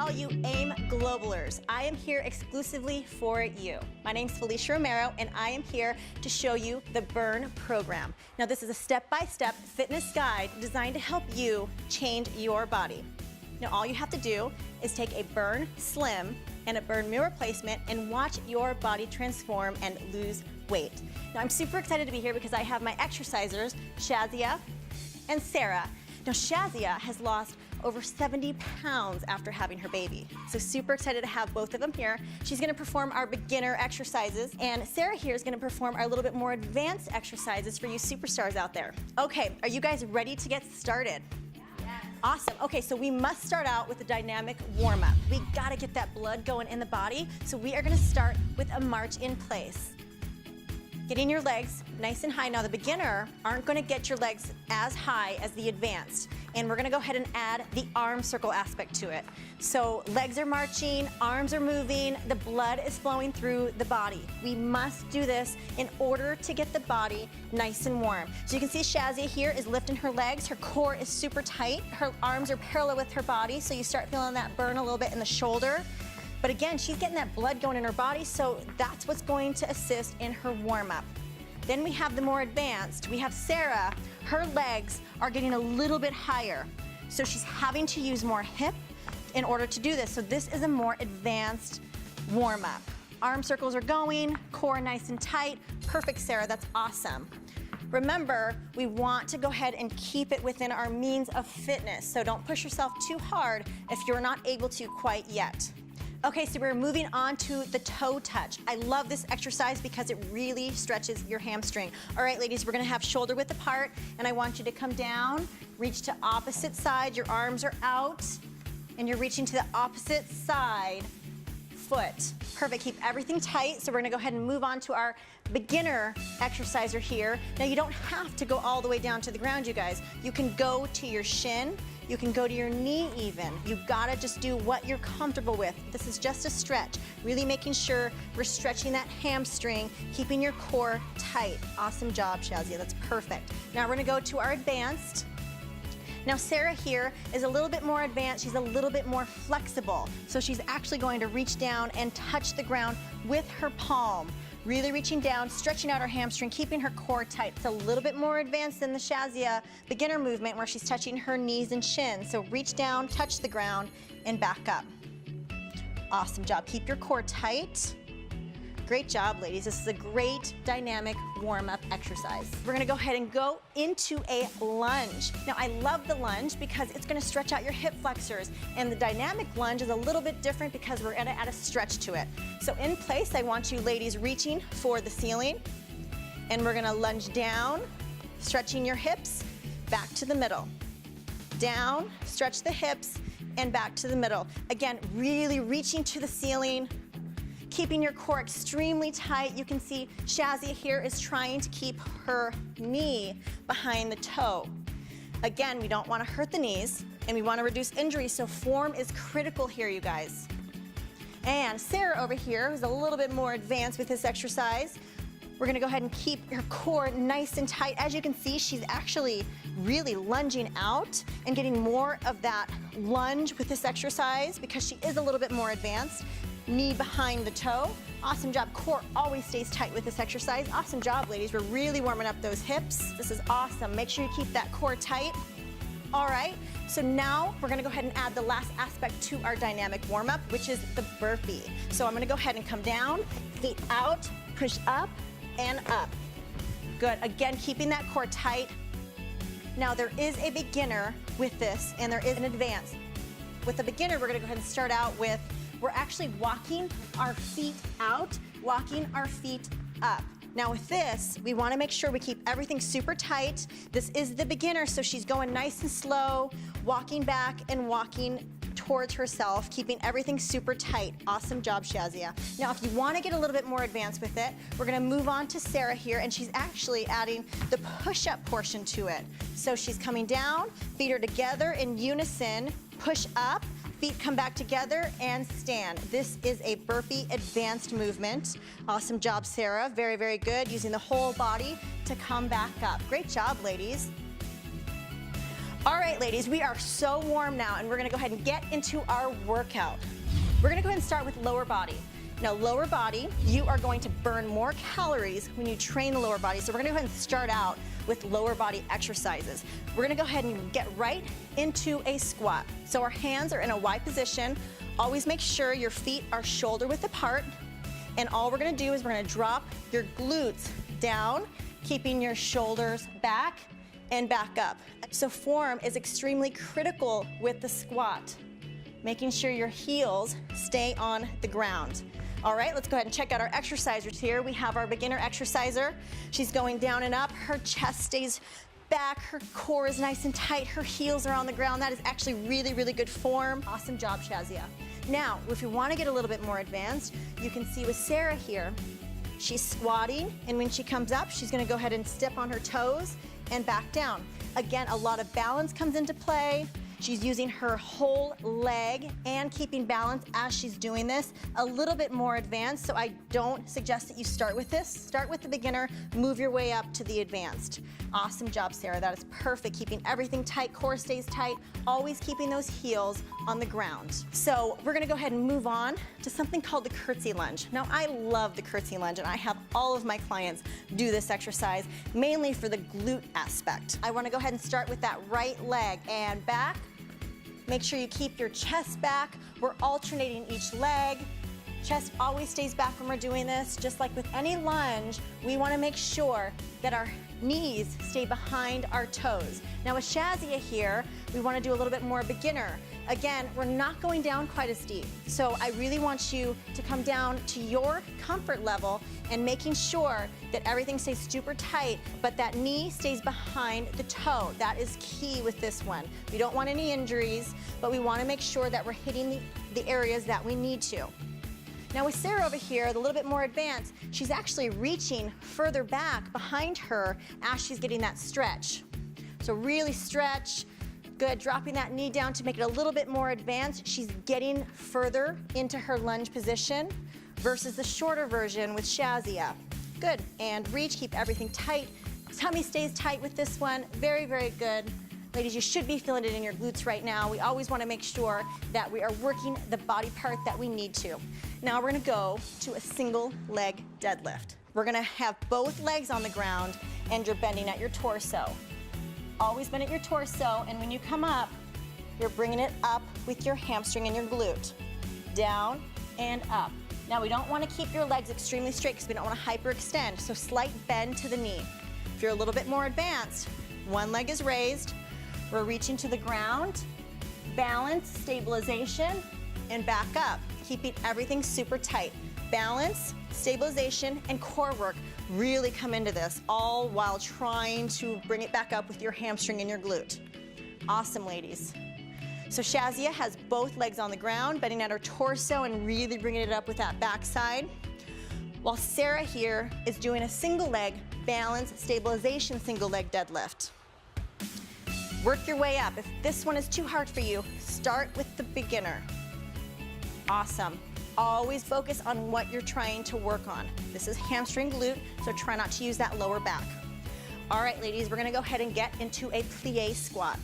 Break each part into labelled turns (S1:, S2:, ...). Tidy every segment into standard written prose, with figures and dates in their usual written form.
S1: all you AIM Globalers. I am here exclusively for you. My name's Felicia Romero, and I am here to show you the Burn program. Now, this is a step-by-step fitness guide designed to help you change your body. Now, all you have to do is take a Burn Slim and a Burn meal replacement and watch your body transform and lose weight. Now, I'm super excited to be here because I have my exercisers, Shazia and Sarah. Now, Shazia has lost over 70 pounds after having her baby. So super excited to have both of them here. She's gonna perform our beginner exercises, and Sarah here is gonna perform our little bit more advanced exercises for you superstars out there. Okay, are you guys ready to get started? Yes. Awesome. Okay, so we must start out with a dynamic warm-up. We gotta get that blood going in the body, so we are gonna start with a march in place. Getting your legs nice and high. Now, the beginner aren't gonna get your legs as high as the advanced, and we're gonna go ahead and add the arm circle aspect to it. So legs are marching, arms are moving, the blood is flowing through the body. We must do this in order to get the body nice and warm. So you can see Shazia here is lifting her legs, her core is super tight, her arms are parallel with her body, so you start feeling that burn a little bit in the shoulder. But again, she's getting that blood going in her body, so that's what's going to assist in her warm-up. Then we have the more advanced. We have Sarah. Her legs are getting a little bit higher, so she's having to use more hip in order to do this. So this is a more advanced warm-up. Arm circles are going, core nice and tight. Perfect, Sarah, that's awesome. Remember, we want to go ahead and keep it within our means of fitness, so don't push yourself too hard if you're not able to quite yet. Okay, so we're moving on to the toe touch. I love this exercise because it really stretches your hamstring. All right, ladies, we're gonna have shoulder width apart, and I want you to come down, reach to opposite side, your arms are out, and you're reaching to the opposite side foot. Perfect, keep everything tight. So we're gonna go ahead and move on to our beginner exerciser here. Now, you don't have to go all the way down to the ground, you guys. You can go to your shin, you can go to your knee even. You gotta just do what you're comfortable with. This is just a stretch. Really making sure we're stretching that hamstring, keeping your core tight. Awesome job, Shazia, that's perfect. Now we're gonna go to our advanced. Now Sarah here is a little bit more advanced, she's a little bit more flexible. So she's actually going to reach down and touch the ground with her palm. Really reaching down, stretching out her hamstring, keeping her core tight. It's a little bit more advanced than the Shazia beginner movement where she's touching her knees and shins. So reach down, touch the ground, and back up. Awesome job. Keep your core tight. Great job, ladies. This is a great dynamic warm-up exercise. We're gonna go ahead and go into a lunge. Now, I love the lunge because it's gonna stretch out your hip flexors, and the dynamic lunge is a little bit different because we're gonna add a stretch to it. So in place, I want you ladies reaching for the ceiling, and we're gonna lunge down, stretching your hips, back to the middle. Down, stretch the hips, and back to the middle. Again, really reaching to the ceiling, keeping your core extremely tight. You can see Shazia here is trying to keep her knee behind the toe. Again, we don't want to hurt the knees, and we want to reduce injury, so form is critical here, you guys. And Sarah over here is a little bit more advanced with this exercise. We're gonna go ahead and keep her core nice and tight. As you can see, she's actually really lunging out and getting more of that lunge with this exercise because she is a little bit more advanced. Knee behind the toe. Awesome job. Core always stays tight with this exercise. Awesome job, ladies. We're really warming up those hips. This is awesome. Make sure you keep that core tight. All right, so now we're gonna go ahead and add the last aspect to our dynamic warm-up, which is the burpee. So I'm gonna go ahead and come down, feet out, push up and up. Good, again, keeping that core tight. Now there is a beginner with this, and there is an advanced. With the beginner, we're gonna go ahead and start out with, we're actually walking our feet out, walking our feet up. Now with this, we wanna make sure we keep everything super tight. This is the beginner, so she's going nice and slow, walking back and walking towards herself, keeping everything super tight. Awesome job, Shazia. Now, if you wanna get a little bit more advanced with it, we're gonna move on to Sarah here, and she's actually adding the push-up portion to it. So she's coming down, feet are together in unison, push up, feet come back together and stand. This is a burpee advanced movement. Awesome job, Sarah. Very, very good. Using the whole body to come back up. Great job, ladies. All right, ladies, we are so warm now, and we're gonna go ahead and get into our workout. We're gonna go ahead and start with lower body. Now, lower body, you are going to burn more calories when you train the lower body. So we're gonna go ahead and start out with lower body exercises. We're gonna go ahead and get right into a squat. So our hands are in a Y position. Always make sure your feet are shoulder width apart. And all we're gonna do is we're gonna drop your glutes down, keeping your shoulders back and back up. So form is extremely critical with the squat, making sure your heels stay on the ground. All right, let's go ahead and check out our exercisers here. We have our beginner exerciser. She's going down and up. Her chest stays back, her core is nice and tight, her heels are on the ground. That is actually really, really good form. Awesome job, Shazia. Now, if you want to get a little bit more advanced, you can see with Sarah here, she's squatting, and when she comes up, she's going to go ahead and step on her toes and back down. Again, a lot of balance comes into play. She's using her whole leg and keeping balance as she's doing this. A little bit more advanced, so I don't suggest that you start with this. Start with the beginner, move your way up to the advanced. Awesome job, Sarah. That is perfect. Keeping everything tight, core stays tight, always keeping those heels on the ground. So we're gonna go ahead and move on to something called the curtsy lunge. Now, I love the curtsy lunge, and I have all of my clients do this exercise, mainly for the glute aspect. I wanna go ahead and start with that right leg and back. Make sure you keep your chest back. We're alternating each leg. Chest always stays back when we're doing this. Just like with any lunge, we wanna make sure that our knees stay behind our toes. Now with Shazia here, we wanna do a little bit more beginner. Again, we're not going down quite as deep. So I really want you to come down to your comfort level and making sure that everything stays super tight, but that knee stays behind the toe. That is key with this one. We don't want any injuries, but we wanna make sure that we're hitting the areas that we need to. Now with Sarah over here, a little bit more advanced, she's actually reaching further back behind her as she's getting that stretch. So really stretch, good, dropping that knee down to make it a little bit more advanced. She's getting further into her lunge position versus the shorter version with Shazia. Good, and reach, keep everything tight. Tummy stays tight with this one, very, very good. Ladies, you should be feeling it in your glutes right now. We always wanna make sure that we are working the body part that we need to. Now we're gonna go to a single leg deadlift. We're gonna have both legs on the ground and you're bending at your torso. Always bend at your torso, and when you come up, you're bringing it up with your hamstring and your glute. Down and up. Now we don't wanna keep your legs extremely straight because we don't wanna hyperextend, so slight bend to the knee. If you're a little bit more advanced, one leg is raised, we're reaching to the ground, balance, stabilization, and back up, keeping everything super tight. Balance, stabilization, and core work really come into this, all while trying to bring it back up with your hamstring and your glute. Awesome, ladies. So Shazia has both legs on the ground, bending at her torso and really bringing it up with that backside. While Sarah here is doing a single leg balance, stabilization, single leg deadlift. Work your way up. If this one is too hard for you, start with the beginner. Awesome. Always focus on what you're trying to work on. This is hamstring glute, so try not to use that lower back. All right, ladies, we're gonna go ahead and get into a plie squat.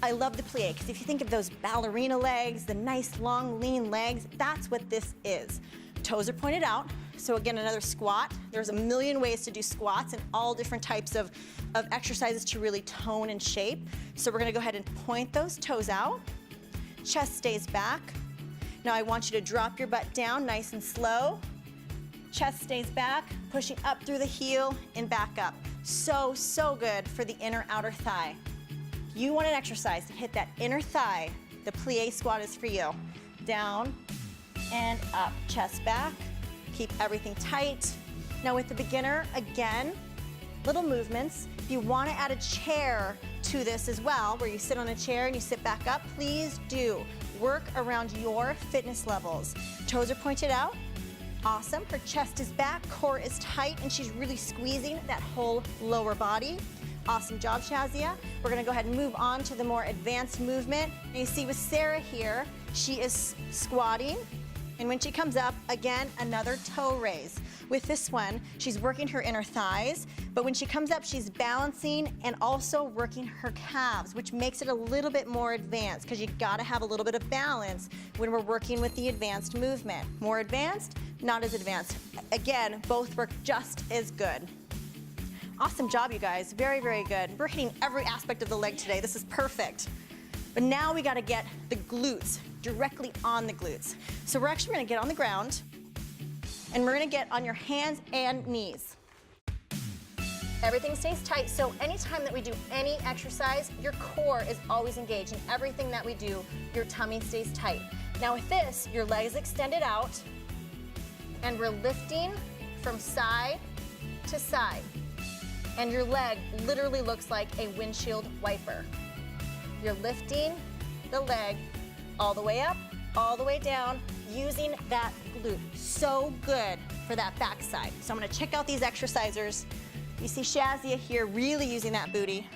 S1: I love the plie because if you think of those ballerina legs, the nice long lean legs, that's what this is. Toes are pointed out. So again, another squat. There's a million ways to do squats and all different types of exercises to really tone and shape. So we're gonna go ahead and point those toes out. Chest stays back. Now I want you to drop your butt down nice and slow. Chest stays back, pushing up through the heel and back up. So, so good for the inner outer thigh. If you want an exercise to hit that inner thigh, the plie squat is for you. Down and up, chest back. Keep everything tight. Now with the beginner, again, little movements. If you want to add a chair to this as well, where you sit on a chair and you sit back up, please do. Work around your fitness levels. Toes are pointed out. Awesome. Her chest is back, core is tight, and she's really squeezing that whole lower body. Awesome job, Shazia. We're gonna go ahead and move on to the more advanced movement. And you see with Sarah here, she is squatting. And when she comes up, again, another toe raise. With this one, she's working her inner thighs, but when she comes up, she's balancing and also working her calves, which makes it a little bit more advanced because you gotta have a little bit of balance when we're working with the advanced movement. More advanced, not as advanced. Again, both work just as good. Awesome job, you guys. Very, very good. We're hitting every aspect of the leg today. This is perfect. But now we gotta get the glutes directly on the glutes. So we're actually gonna get on the ground and we're gonna get on your hands and knees. Everything stays tight, so anytime that we do any exercise, your core is always engaged. In everything that we do, your tummy stays tight. Now with this, your leg is extended out and we're lifting from side to side. And your leg literally looks like a windshield wiper. You're lifting the leg all the way up, all the way down, using that glute. So good for that backside. So I'm gonna check out these exercisers. You see Shazia here really using that booty.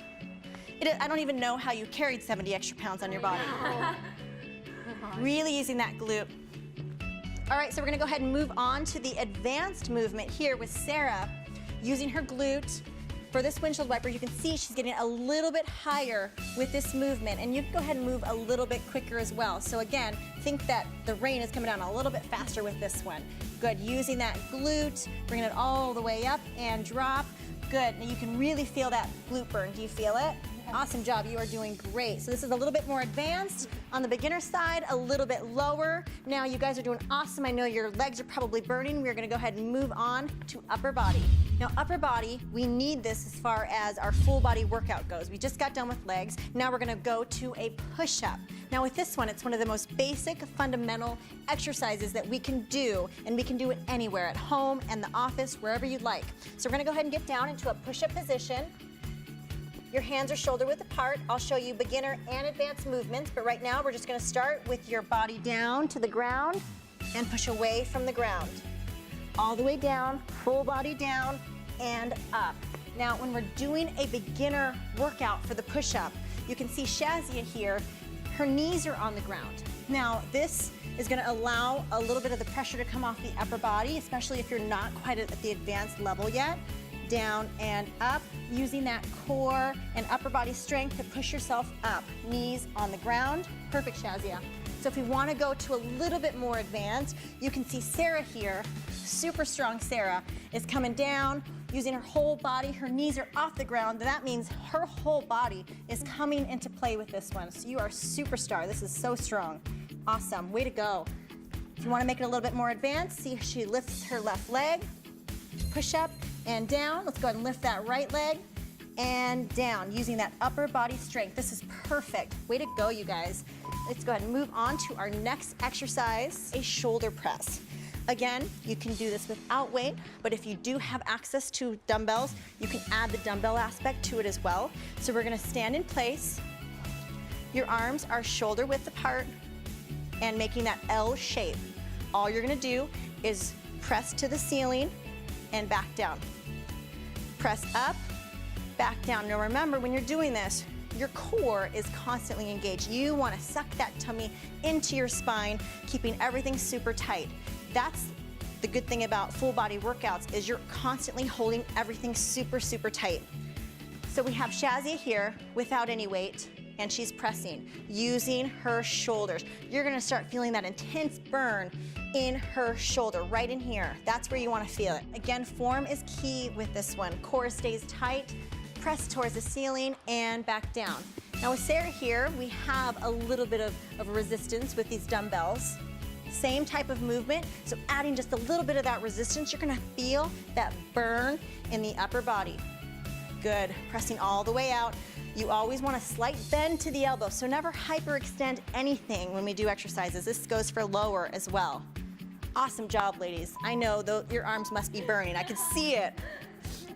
S1: I don't even know how you carried 70 extra pounds on your body. Really using that glute. All right, so we're gonna go ahead and move on to the advanced movement here with Sarah using her glute. For this windshield wiper, you can see she's getting a little bit higher with this movement, and you can go ahead and move a little bit quicker as well. So again, think that the rain is coming down a little bit faster with this one. Good, using that glute, bringing it all the way up and drop. Good, now you can really feel that glute burn. Do you feel it? Awesome job, you are doing great. So this is a little bit more advanced. On the beginner side, a little bit lower. Now you guys are doing awesome. I know your legs are probably burning. We're gonna go ahead and move on to upper body. Now upper body, we need this as far as our full body workout goes. We just got done with legs. Now we're gonna go to a push-up. Now with this one, it's one of the most basic fundamental exercises that we can do, and we can do it anywhere, at home and the office, wherever you'd like. So we're gonna go ahead and get down into a push-up position. Your hands are shoulder width apart. I'll show you beginner and advanced movements, but right now we're just gonna start with your body down to the ground and push away from the ground. All the way down, full body down and up. Now, when we're doing a beginner workout for the push-up, you can see Shazia here, her knees are on the ground. Now, this is gonna allow a little bit of the pressure to come off the upper body, especially if you're not quite at the advanced level yet. Down and up, using that core and upper body strength to push yourself up. Knees on the ground. Perfect, Shazia. So if we want to go to a little bit more advanced, you can see Sarah here, super strong Sarah, is coming down, using her whole body. Her knees are off the ground. That means her whole body is coming into play with this one. So you are a superstar. This is so strong. Awesome, way to go. If you want to make it a little bit more advanced, see she lifts her left leg, push up, and down. Let's go ahead and lift that right leg and down using that upper body strength. This is perfect. Way to go, you guys. Let's go ahead and move on to our next exercise, a shoulder press. Again, you can do this without weight, but if you do have access to dumbbells, you can add the dumbbell aspect to it as well. So we're gonna stand in place. Your arms are shoulder width apart and making that L shape. All you're gonna do is press to the ceiling and back down. Press up, back down. Now remember, when you're doing this, your core is constantly engaged. You want to suck that tummy into your spine, keeping everything super tight. That's the good thing about full body workouts, is you're constantly holding everything super, super tight. So we have Shazia here without any weight, and she's pressing, using her shoulders. You're gonna start feeling that intense burn in her shoulder, right in here. That's where you wanna feel it. Again, form is key with this one. Core stays tight, press towards the ceiling and back down. Now with Sarah here, we have a little bit of resistance with these dumbbells. Same type of movement, so adding just a little bit of that resistance, you're gonna feel that burn in the upper body. Good, pressing all the way out. You always want a slight bend to the elbow, so never hyperextend anything when we do exercises. This goes for lower as well. Awesome job, ladies. I know your arms must be burning. I can see it.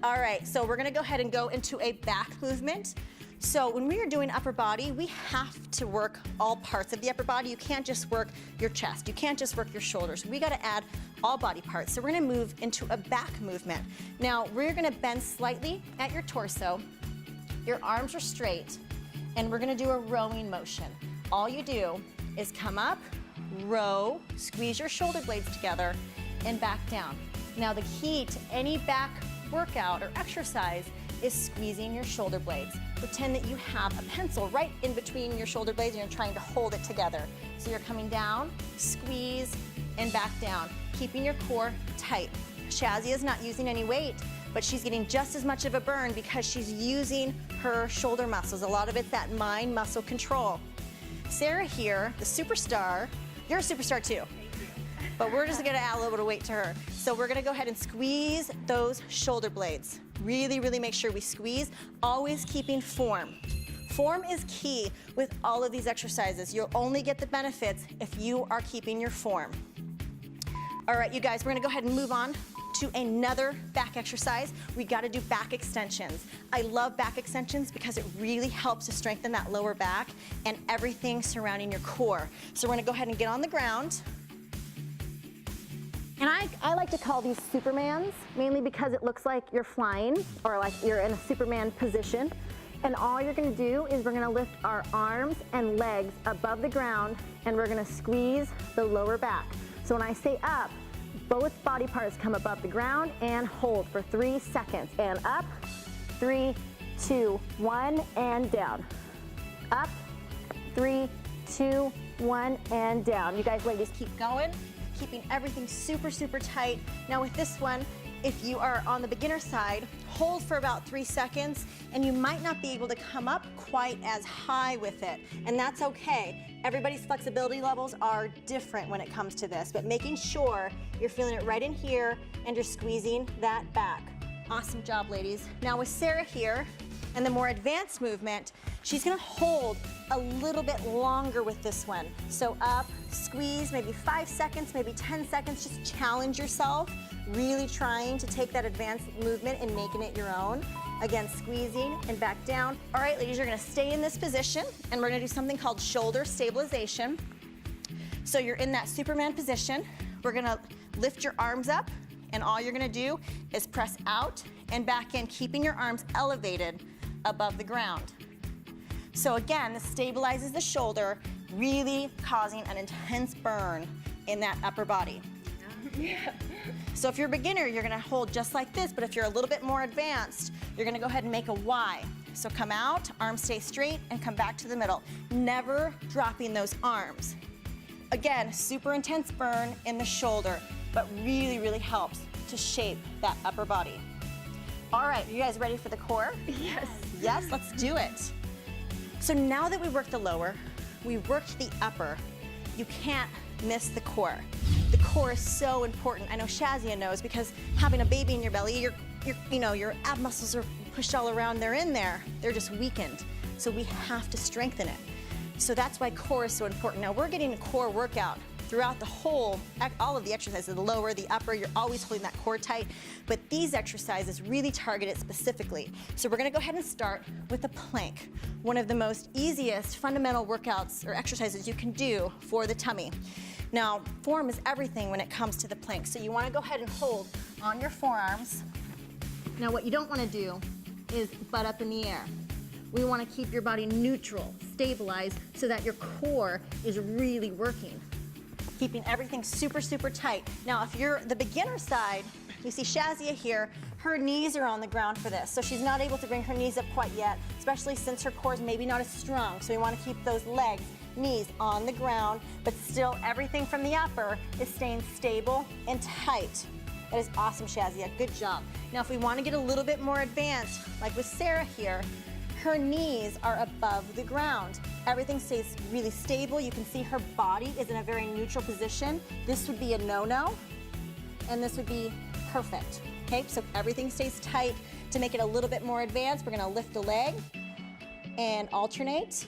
S1: All right, so we're gonna go ahead and go into a back movement. So when we are doing upper body, we have to work all parts of the upper body. You can't just work your chest. You can't just work your shoulders. We gotta add all body parts. So we're gonna move into a back movement. Now, we're gonna bend slightly at your torso. Your arms are straight, and we're gonna do a rowing motion. All you do is come up, row, squeeze your shoulder blades together, and back down. Now the key to any back workout or exercise is squeezing your shoulder blades. Pretend that you have a pencil right in between your shoulder blades and you're trying to hold it together. So you're coming down, squeeze, and back down, keeping your core tight. Shazia is not using any weight, but she's getting just as much of a burn because she's using her shoulder muscles. A lot of it's that mind muscle control. Sarah here, the superstar, you're a superstar too. But we're just gonna add a little bit of weight to her. So we're gonna go ahead and squeeze those shoulder blades. Really, really make sure we squeeze, always keeping form. Form is key with all of these exercises. You'll only get the benefits if you are keeping your form. All right, you guys, we're gonna go ahead and move on to another back exercise. We gotta do back extensions. I love back extensions because it really helps to strengthen that lower back and everything surrounding your core. So we're gonna go ahead and get on the ground. And I like to call these Supermans, mainly because it looks like you're flying or like you're in a Superman position. And all you're gonna do is we're gonna lift our arms and legs above the ground and we're gonna squeeze the lower back. So when I say up, both body parts come above the ground and hold for 3 seconds. And up, 3, 2, 1, and down. Up, 3, 2, 1, and down. You guys ladies keep going, keeping everything super, super tight. Now with this one, if you are on the beginner side, hold for about 3 seconds and you might not be able to come up quite as high with it. And that's okay. Everybody's flexibility levels are different when it comes to this, but making sure you're feeling it right in here and you're squeezing that back. Awesome job, ladies. Now with Sarah here, and the more advanced movement, she's gonna hold a little bit longer with this one. So up, squeeze, maybe 5 seconds, maybe 10 seconds, just challenge yourself, really trying to take that advanced movement and making it your own. Again, squeezing and back down. All right, ladies, you're gonna stay in this position and we're gonna do something called shoulder stabilization. So you're in that Superman position. We're gonna lift your arms up and all you're gonna do is press out and back in, keeping your arms elevated above the ground. So again, this stabilizes the shoulder, really causing an intense burn in that upper body. Yeah. So if you're a beginner, you're gonna hold just like this, but if you're a little bit more advanced, you're gonna go ahead and make a Y. So come out, arms stay straight, and come back to the middle. Never dropping those arms. Again, super intense burn in the shoulder, but really, really helps to shape that upper body. All right, you guys ready for the core?
S2: Yes.
S1: Yes, let's do it. So now that we worked the lower, we worked the upper, you can't miss the core. The core is so important. I know Shazia knows because having a baby in your belly, your ab muscles are pushed all around, they're in there. They're just weakened. So we have to strengthen it. So that's why core is so important. Now we're getting a core workout throughout the whole, all of the exercises, the lower, the upper, you're always holding that core tight, but these exercises really target it specifically. So we're gonna go ahead and start with a plank, one of the most easiest fundamental workouts or exercises you can do for the tummy. Now, form is everything when it comes to the plank, so you wanna go ahead and hold on your forearms. Now what you don't wanna do is butt up in the air. We wanna keep your body neutral, stabilized, so that your core is really working. Keeping everything super, super tight. Now, if you're the beginner side, you see Shazia here, her knees are on the ground for this, so she's not able to bring her knees up quite yet, especially since her core is maybe not as strong. So we want to keep those legs, knees on the ground, but still everything from the upper is staying stable and tight. That is awesome, Shazia, good job. Now, if we want to get a little bit more advanced, like with Sarah here, her knees are above the ground. Everything stays really stable. You can see her body is in a very neutral position. This would be a no-no, and this would be perfect. Okay, so everything stays tight. To make it a little bit more advanced, we're gonna lift a leg and alternate.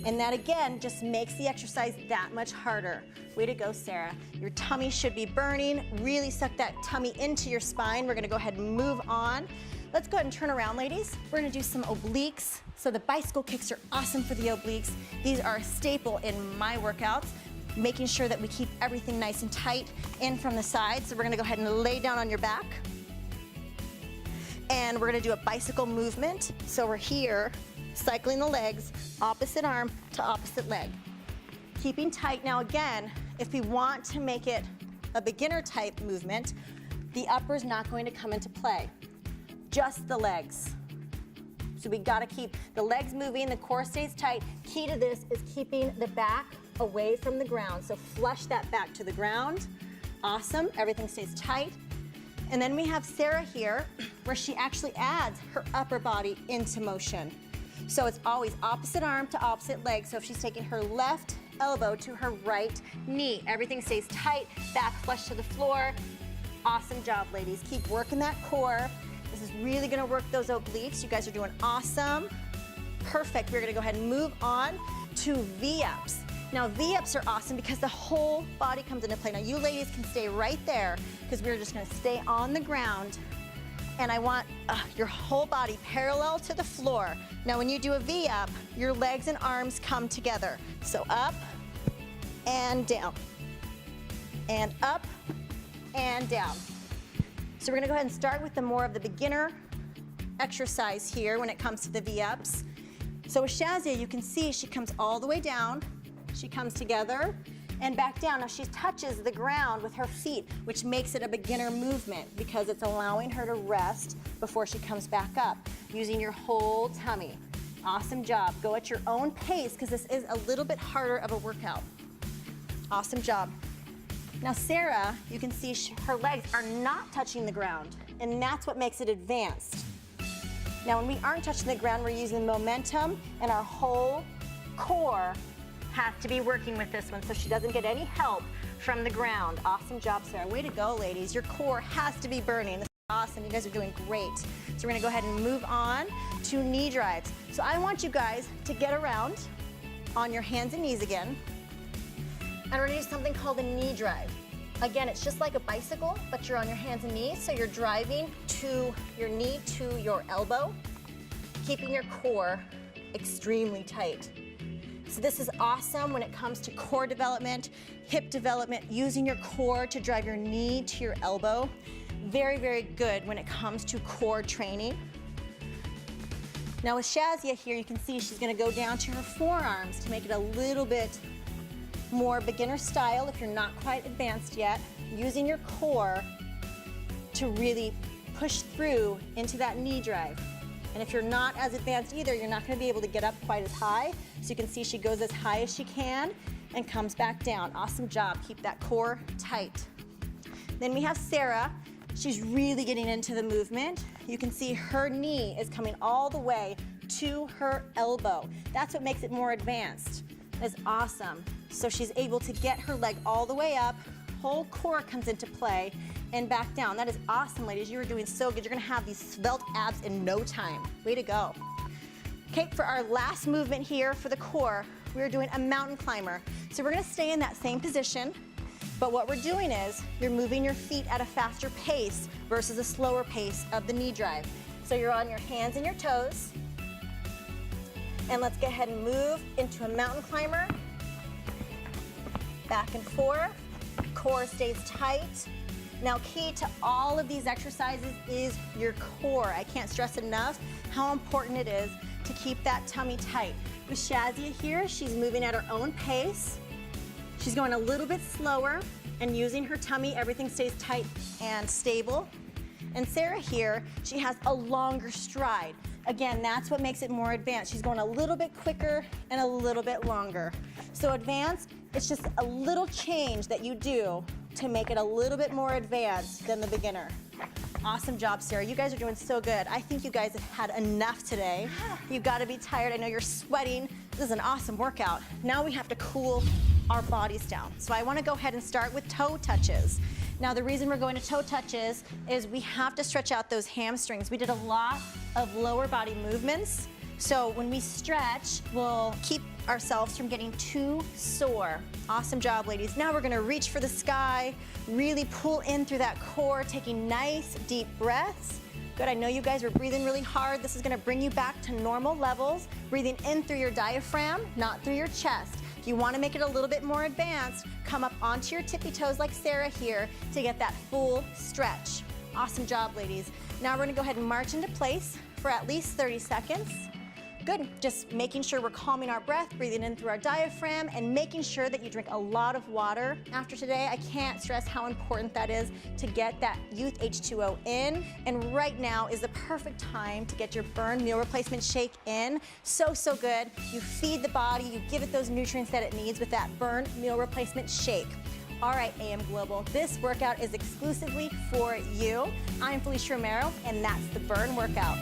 S1: And that again just makes the exercise that much harder. Way to go, Sarah. Your tummy should be burning. Really suck that tummy into your spine. We're gonna go ahead and move on. Let's go ahead and turn around, ladies. We're gonna do some obliques. So the bicycle kicks are awesome for the obliques. These are a staple in my workouts, making sure that we keep everything nice and tight in from the side. So we're gonna go ahead and lay down on your back. And we're gonna do a bicycle movement. So we're here, cycling the legs, opposite arm to opposite leg. Keeping tight. Now again, if we want to make it a beginner type movement, The upper's not going to come into play, just the legs. So we gotta keep the legs moving, the core stays tight. Key to this is keeping the back away from the ground. So flush that back to the ground. Awesome, everything stays tight. And then we have Sarah here, where she actually adds her upper body into motion. So it's always opposite arm to opposite leg. So if she's taking her left elbow to her right knee, everything stays tight, back flush to the floor. Awesome job, ladies. Keep working that core. This is really gonna work those obliques. You guys are doing awesome. Perfect. We're gonna go ahead and move on to V-ups. Now, V-ups are awesome because the whole body comes into play. Now, you ladies can stay right there because we're just gonna stay on the ground. And I want your whole body parallel to the floor. Now, when you do a V-up, your legs and arms come together. So up and down, and up and down. So we're gonna go ahead and start with the more of the beginner exercise here when it comes to the V-ups. So with Shazia, you can see she comes all the way down, she comes together and back down. Now she touches the ground with her feet, which makes it a beginner movement because it's allowing her to rest before she comes back up, using your whole tummy. Awesome job. Go at your own pace because this is a little bit harder of a workout. Awesome job. Now Sarah, you can see her legs are not touching the ground, and that's what makes it advanced. Now when we aren't touching the ground, we're using momentum, and our whole core has to be working with this one so she doesn't get any help from the ground. Awesome job, Sarah. Way to go, ladies. Your core has to be burning. This is awesome. You guys are doing great. So we're gonna go ahead and move on to knee drives. So I want you guys to get around on your hands and knees again. And we're gonna do something called a knee drive. Again, it's just like a bicycle, but you're on your hands and knees, so you're driving to your knee to your elbow, keeping your core extremely tight. So this is awesome when it comes to core development, hip development, using your core to drive your knee to your elbow. Very, very good when it comes to core training. Now with Shazia here, you can see she's gonna go down to her forearms to make it a little bit more beginner style if you're not quite advanced yet, using your core to really push through into that knee drive. And if you're not as advanced either, you're not gonna be able to get up quite as high. So you can see she goes as high as she can and comes back down. Awesome job, keep that core tight. Then we have Sarah. She's really getting into the movement. You can see her knee is coming all the way to her elbow. That's what makes it more advanced. That's awesome. So she's able to get her leg all the way up, whole core comes into play, and back down. That is awesome, ladies. You are doing so good. You're gonna have these svelte abs in no time. Way to go. Okay, for our last movement here for the core, we're doing a mountain climber. So we're gonna stay in that same position, but what we're doing is you're moving your feet at a faster pace versus a slower pace of the knee drive. So you're on your hands and your toes. And let's go ahead and move into a mountain climber. Back and forth, core stays tight. Now key to all of these exercises is your core. I can't stress enough how important it is to keep that tummy tight. With Shazia here, she's moving at her own pace. She's going a little bit slower and using her tummy, everything stays tight and stable. And Sarah here, she has a longer stride. Again, that's what makes it more advanced. She's going a little bit quicker and a little bit longer. So advanced, it's just a little change that you do to make it a little bit more advanced than the beginner. Awesome job, Sarah. You guys are doing so good. I think you guys have had enough today. You've got to be tired. I know you're sweating. This is an awesome workout. Now we have to cool our bodies down. So I want to go ahead and start with toe touches. Now the reason we're going to toe touches is we have to stretch out those hamstrings. We did a lot of lower body movements. So when we stretch, we'll keep ourselves from getting too sore. Awesome job, ladies. Now we're gonna reach for the sky, really pull in through that core, taking nice deep breaths. Good, I know you guys are breathing really hard. This is gonna bring you back to normal levels, breathing in through your diaphragm, not through your chest. If you wanna make it a little bit more advanced, come up onto your tippy toes like Sarah here to get that full stretch. Awesome job, ladies. Now we're gonna go ahead and march into place for at least 30 seconds. Good, just making sure we're calming our breath, breathing in through our diaphragm, and making sure that you drink a lot of water after today. I can't stress how important that is to get that youth H2O in. And right now is the perfect time to get your Burn Meal Replacement Shake in. So, so good. You feed the body, you give it those nutrients that it needs with that Burn Meal Replacement Shake. All right, AM Global, this workout is exclusively for you. I'm Felicia Romero, and that's the Burn Workout.